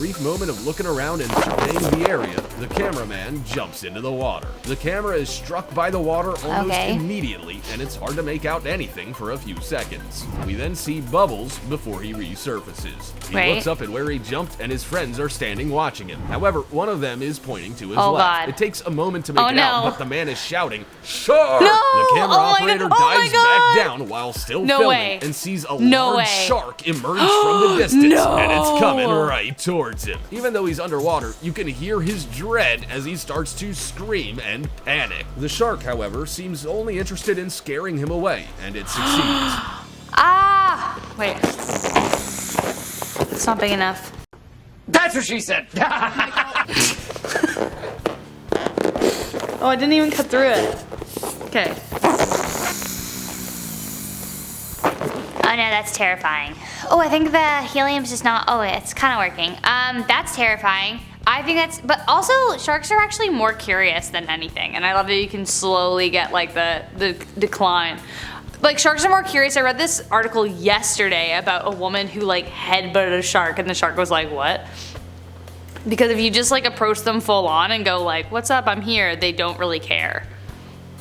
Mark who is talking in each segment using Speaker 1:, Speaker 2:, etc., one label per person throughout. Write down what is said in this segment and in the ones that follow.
Speaker 1: brief moment of looking around and surveying the area, the cameraman jumps into the water. The camera is struck by the water almost immediately, and it's hard to make out anything for a few seconds. We then see Bubbles before he resurfaces. He looks up at where he jumped, and his friends are standing watching him. However, one of them is pointing to his left.
Speaker 2: God.
Speaker 1: It takes a moment to make it out, but the man is shouting, "Shark!" The camera operator dives back down while still filming and sees a large shark emerge from the distance, and it's coming right towards him. Even though he's underwater, you can hear his dread as he starts to scream and panic. The shark, however, seems only interested in scaring him away, and it succeeds.
Speaker 2: Wait. It's not big enough.
Speaker 3: That's what she said!
Speaker 2: Oh, I didn't even cut through it. Okay.
Speaker 4: Oh no, that's terrifying. Oh, I think the helium's just not, oh, it's kind of working. That's terrifying. I think that's, but also sharks are actually more curious than anything, and I love that you can slowly get like the decline. Like, sharks are more curious. I read this article yesterday about a woman who like headbutted a shark, and the shark was like, what? Because if you just like approach them full on and go like, what's up, I'm here, they don't really care.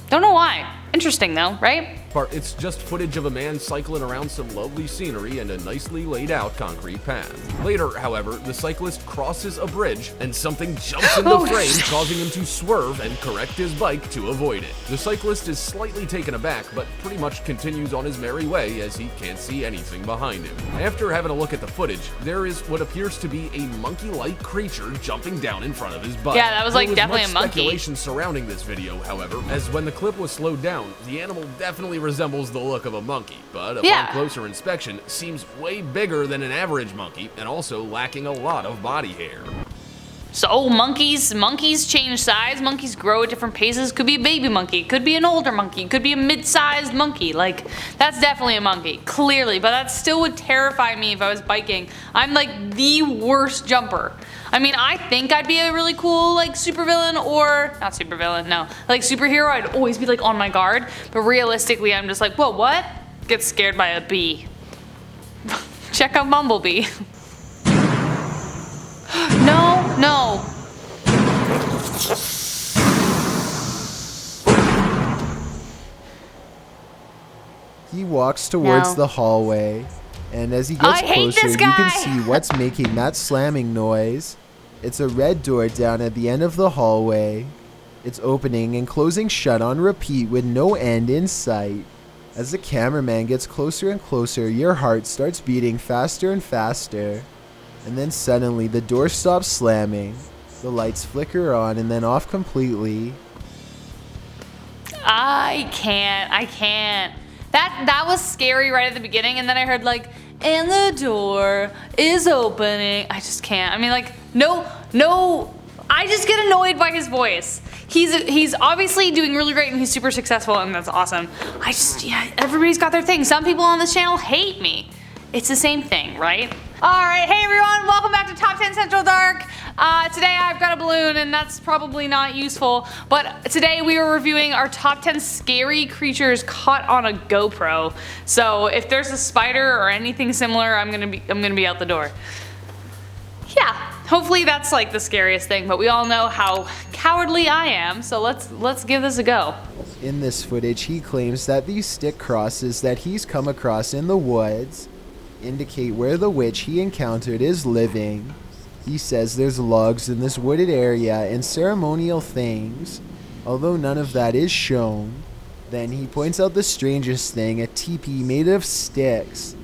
Speaker 4: Don't know why. Interesting though, right?
Speaker 1: It's just footage of a man cycling around some lovely scenery and a nicely laid out concrete path. Later, however, the cyclist crosses a bridge and something jumps in the frame, causing him to swerve and correct his bike to avoid it. The cyclist is slightly taken aback, but pretty much continues on his merry way as he can't see anything behind him. After having a look at the footage, there is what appears to be a monkey-like creature jumping down in front of his bike.
Speaker 2: Yeah, that was like definitely a monkey.
Speaker 1: There was much speculation surrounding this video, however, as when the clip was slowed down, the animal definitely resembles the look of a monkey, but upon closer inspection, seems way bigger than an average monkey and also lacking a lot of body hair.
Speaker 2: So monkeys change size, monkeys grow at different paces. Could be a baby monkey, could be an older monkey, could be a mid-sized monkey. Like, that's definitely a monkey, clearly, but that still would terrify me if I was biking. I'm like the worst jumper. I mean, I think I'd be a really cool like supervillain, or not supervillain, no, like superhero. I'd always be like on my guard, but realistically I'm just like, whoa, what? Get scared by a bee. Check out Bumblebee. No.
Speaker 5: He walks towards the hallway, and as he gets closer, you can see what's making that slamming noise. It's a red door down at the end of the hallway. It's opening and closing shut on repeat with no end in sight. As the cameraman gets closer and closer, your heart starts beating faster and faster. And then suddenly the door stops slamming, the lights flicker on and then off completely.
Speaker 2: I can't. That was scary right at the beginning, and then I heard like, and the door is opening. I just can't. I mean, like, no, I just get annoyed by his voice. He's obviously doing really great and he's super successful, and that's awesome. Everybody's got their thing. Some people on this channel hate me. It's the same thing, right? Alright, hey everyone, welcome back to Top 10 Central Dark. Today I've got a balloon, and that's probably not useful, but today we are reviewing our top 10 scary creatures caught on a GoPro. So if there's a spider or anything similar, I'm gonna be out the door. Yeah, hopefully that's like the scariest thing, but we all know how cowardly I am, so let's give this a go.
Speaker 5: In this footage, he claims that these stick crosses that he's come across in the woods indicate where the witch he encountered is living. He says there's logs in this wooded area and ceremonial things, although none of that is shown. Then he points out the strangest thing, a teepee made of sticks.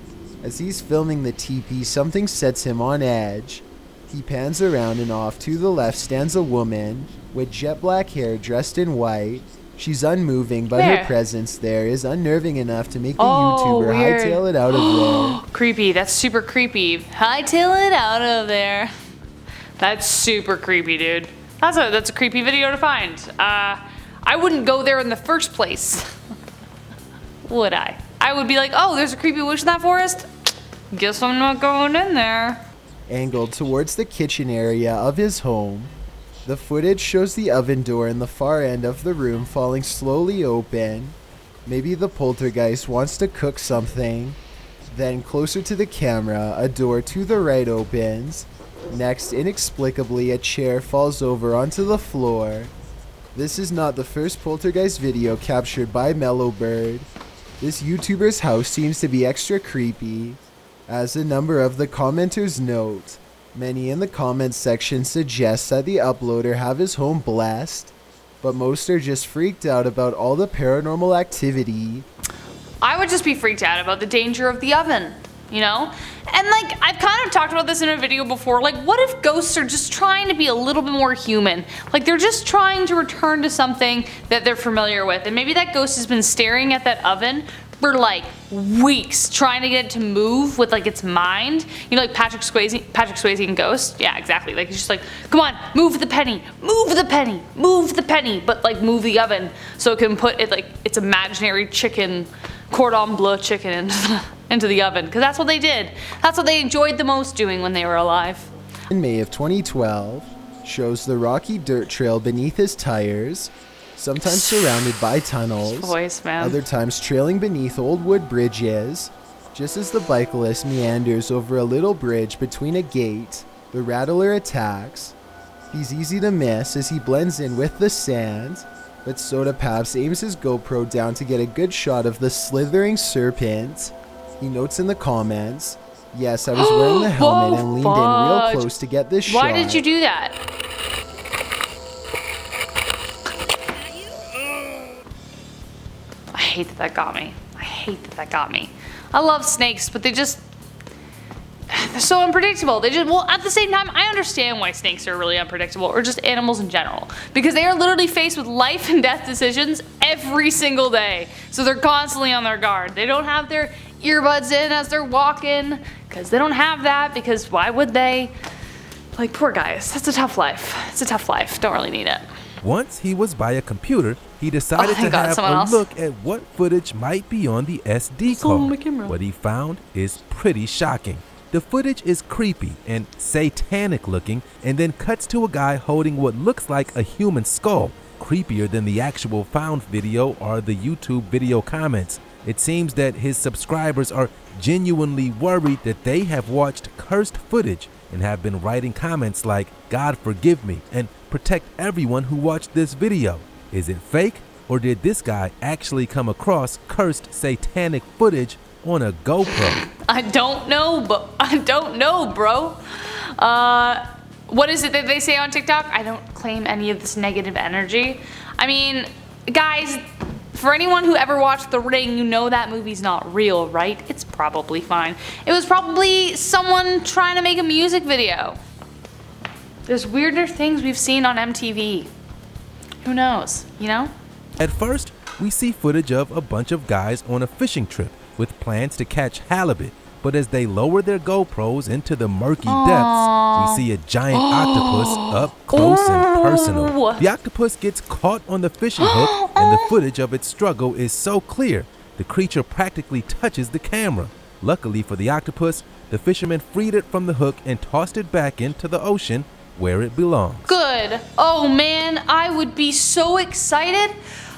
Speaker 5: As he's filming the teepee, something sets him on edge. He pans around, and off to the left stands a woman with jet black hair dressed in white. She's unmoving, but her presence there is unnerving enough to make the YouTuber hightail it out of there.
Speaker 2: Creepy, that's super creepy. Hightail it out of there. That's super creepy, dude. That's a creepy video to find. I wouldn't go there in the first place. Would I? I would be like, oh, there's a creepy witch in that forest? Guess I'm not going in there.
Speaker 5: Angled towards the kitchen area of his home, the footage shows the oven door in the far end of the room falling slowly open. Maybe the poltergeist wants to cook something. Then closer to the camera, a door to the right opens, Next, inexplicably, a chair falls over onto the floor. This is not the first poltergeist video captured by Mellowbird. This YouTuber's house seems to be extra creepy. As a number of the commenters note, many in the comments section suggest that the uploader have his home blessed, but most are just freaked out about all the paranormal activity.
Speaker 2: I would just be freaked out about the danger of the oven, you know? And like, I've kind of talked about this in a video before, like what if ghosts are just trying to be a little bit more human? Like they're just trying to return to something that they're familiar with, and maybe that ghost has been staring at that oven for like weeks trying to get it to move with like its mind. You know, like Patrick Swayze in Ghost? Yeah, exactly. Like he's just like, come on, move the penny, move the penny, move the penny, but like move the oven so it can put it like its imaginary chicken, cordon bleu chicken into the oven, because that's what they did. That's what they enjoyed the most doing when they were alive.
Speaker 5: In May of 2012, shows the rocky dirt trail beneath his tires, sometimes surrounded by tunnels,
Speaker 2: Voice, man.
Speaker 5: other times trailing beneath old wood bridges. Just as the bicyclist meanders over a little bridge between a gate, the rattler attacks. He's easy to miss as he blends in with the sand, but Soda Paps aims his GoPro down to get a good shot of the slithering serpent. He notes in the comments, yes, I was wearing the helmet and leaned in real close to get this shot.
Speaker 2: Why did you do that? I hate that that got me. I hate that that got me. I love snakes, but they're so unpredictable. Well, at the same time, I understand why snakes are really unpredictable, or just animals in general, because they are literally faced with life and death decisions every single day. So they're constantly on their guard. They don't have their earbuds in as they're walking, because they don't have that, because why would they? Like, poor guys. That's a tough life. It's a tough life. Don't really need it.
Speaker 6: Once he was by a computer, he decided to have a look at what footage might be on the SD card. What he found is pretty shocking. The footage is creepy and satanic looking, and then cuts to a guy holding what looks like a human skull. Creepier than the actual found video are the YouTube video comments. It seems that his subscribers are genuinely worried that they have watched cursed footage and have been writing comments like, "God forgive me," and "protect everyone who watched this video." Is it fake, or did this guy actually come across cursed satanic footage on a GoPro?
Speaker 2: I don't know, bro. What is it that they say on TikTok? I don't claim any of this negative energy. I mean, guys, for anyone who ever watched The Ring, you know that movie's not real, right? It's probably fine. It was probably someone trying to make a music video. There's weirder things we've seen on MTV. Who knows, you know?
Speaker 6: At first, we see footage of a bunch of guys on a fishing trip with plans to catch halibut, but as they lower their GoPros into the murky depths, we see a giant octopus up close and personal. The octopus gets caught on the fishing hook, and the footage of its struggle is so clear, the creature practically touches the camera. Luckily for the octopus, the fisherman freed it from the hook and tossed it back into the ocean where it belongs.
Speaker 2: Good. Oh man, I would be so excited.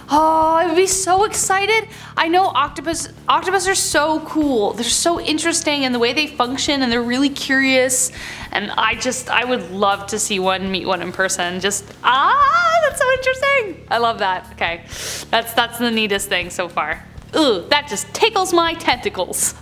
Speaker 2: Oh, I would be so excited. I know octopus are so cool. They're so interesting in the way they function, and they're really curious. And I would love to see one, meet one in person. That's so interesting. I love that. Okay, that's the neatest thing so far. Ooh, that just tickles my tentacles.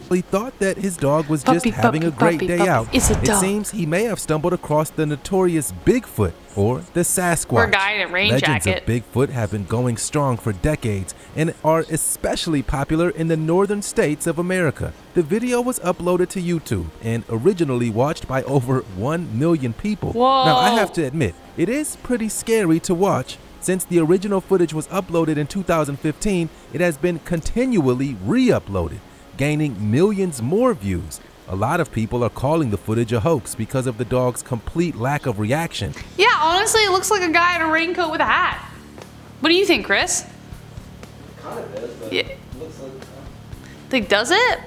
Speaker 6: He thought that his dog was just having a great day out.
Speaker 2: It's a dog.
Speaker 6: It seems he may have stumbled across the notorious Bigfoot or the Sasquatch.
Speaker 2: Or a guy in a rain
Speaker 6: Legends
Speaker 2: jacket.
Speaker 6: of Bigfoot have been going strong for decades and are especially popular in the northern states of America. The video was uploaded to YouTube and originally watched by over 1 million people.
Speaker 2: Whoa.
Speaker 6: Now, I have to admit, it is pretty scary to watch. Since the original footage was uploaded in 2015, it has been continually re-uploaded, gaining millions more views. A lot of people are calling the footage a hoax because of the dog's complete lack of reaction.
Speaker 2: Yeah, honestly, it looks like a guy in a raincoat with a hat. What do you think, Chris?
Speaker 5: Kind of is, but
Speaker 2: Yeah.
Speaker 5: it looks like...
Speaker 2: Like, does it?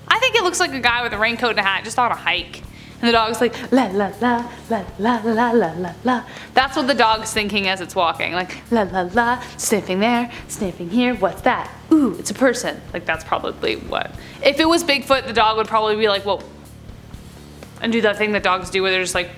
Speaker 2: I think it looks like a guy with a raincoat and a hat just on a hike. And the dog's like, la la la, la la la la la la. That's what the dog's thinking as it's walking. Like, la la la, sniffing there, sniffing here. What's that? Ooh, it's a person. Like, that's probably what. If it was Bigfoot, the dog would probably be like, whoa. and do that thing that dogs do where they're just like,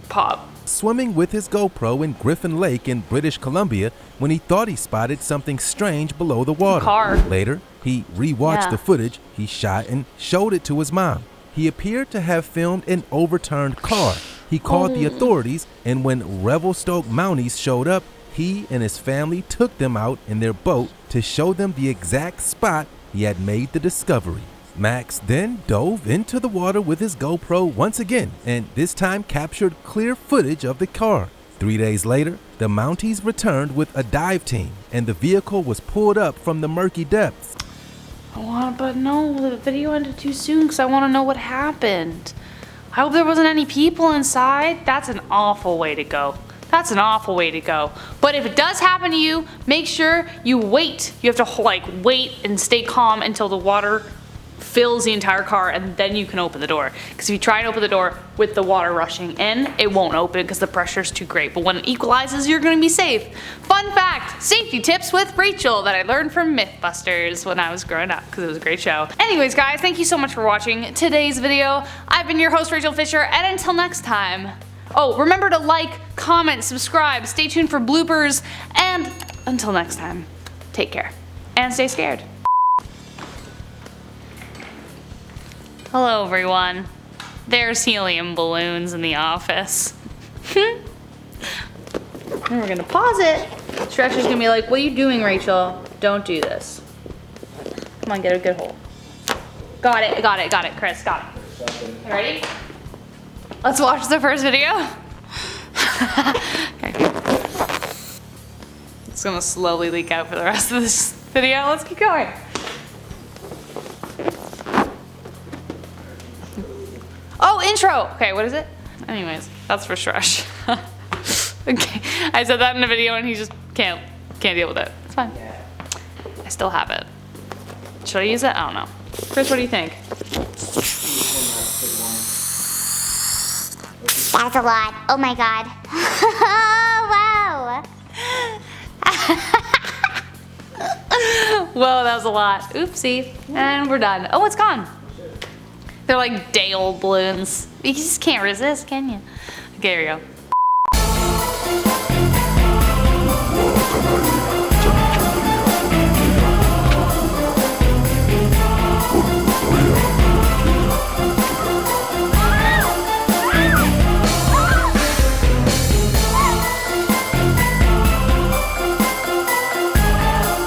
Speaker 2: pop.
Speaker 6: Swimming with his GoPro in Griffin Lake in British Columbia when he thought he spotted something strange below the water.
Speaker 2: Car.
Speaker 6: Later, he rewatched the footage he shot and showed it to his mom. He appeared to have filmed an overturned car. He called the authorities, and when Revelstoke Mounties showed up, he and his family took them out in their boat to show them the exact spot he had made the discovery. Max then dove into the water with his GoPro once again, and this time captured clear footage of the car. 3 days later, the Mounties returned with a dive team, and the vehicle was pulled up from the murky depths.
Speaker 2: But no, the video ended too soon because I want to know what happened. I hope there wasn't any people inside. That's an awful way to go. That's an awful way to go. But if it does happen to you, make sure you wait. You have to like wait and stay calm until the water fills the entire car, and then you can open the door. Because if you try and open the door with the water rushing in, it won't open because the pressure is too great. But when it equalizes, you're going to be safe. Fun fact, safety tips with Rachel that I learned from Mythbusters when I was growing up because it was a great show. Anyways, guys, thank you so much for watching today's video. I've been your host, Rachel Fisher, and until next time. Oh, remember to like, comment, subscribe, stay tuned for bloopers, and until next time, take care and stay scared. Hello everyone. There's helium balloons in the office. And we're gonna pause it. Stretcher's gonna be like, what are you doing, Rachel? Don't do this. Come on, get a good hold. Got it, Chris, got it. You ready? Let's watch the first video. Okay. It's gonna slowly leak out for the rest of this video. Let's keep going. Oh, intro! Okay, what is it? Anyways, that's for Shresh. Okay, I said that in a video and he just can't deal with it. It's fine. I still have it. Should I use it? I don't know. Chris, what do you think?
Speaker 4: That's a lot. Oh my god. Oh, wow.
Speaker 2: Whoa, that was a lot. Oopsie. And we're done. Oh, it's gone. They're like day-old balloons. You just can't resist, can you? Okay, here we go.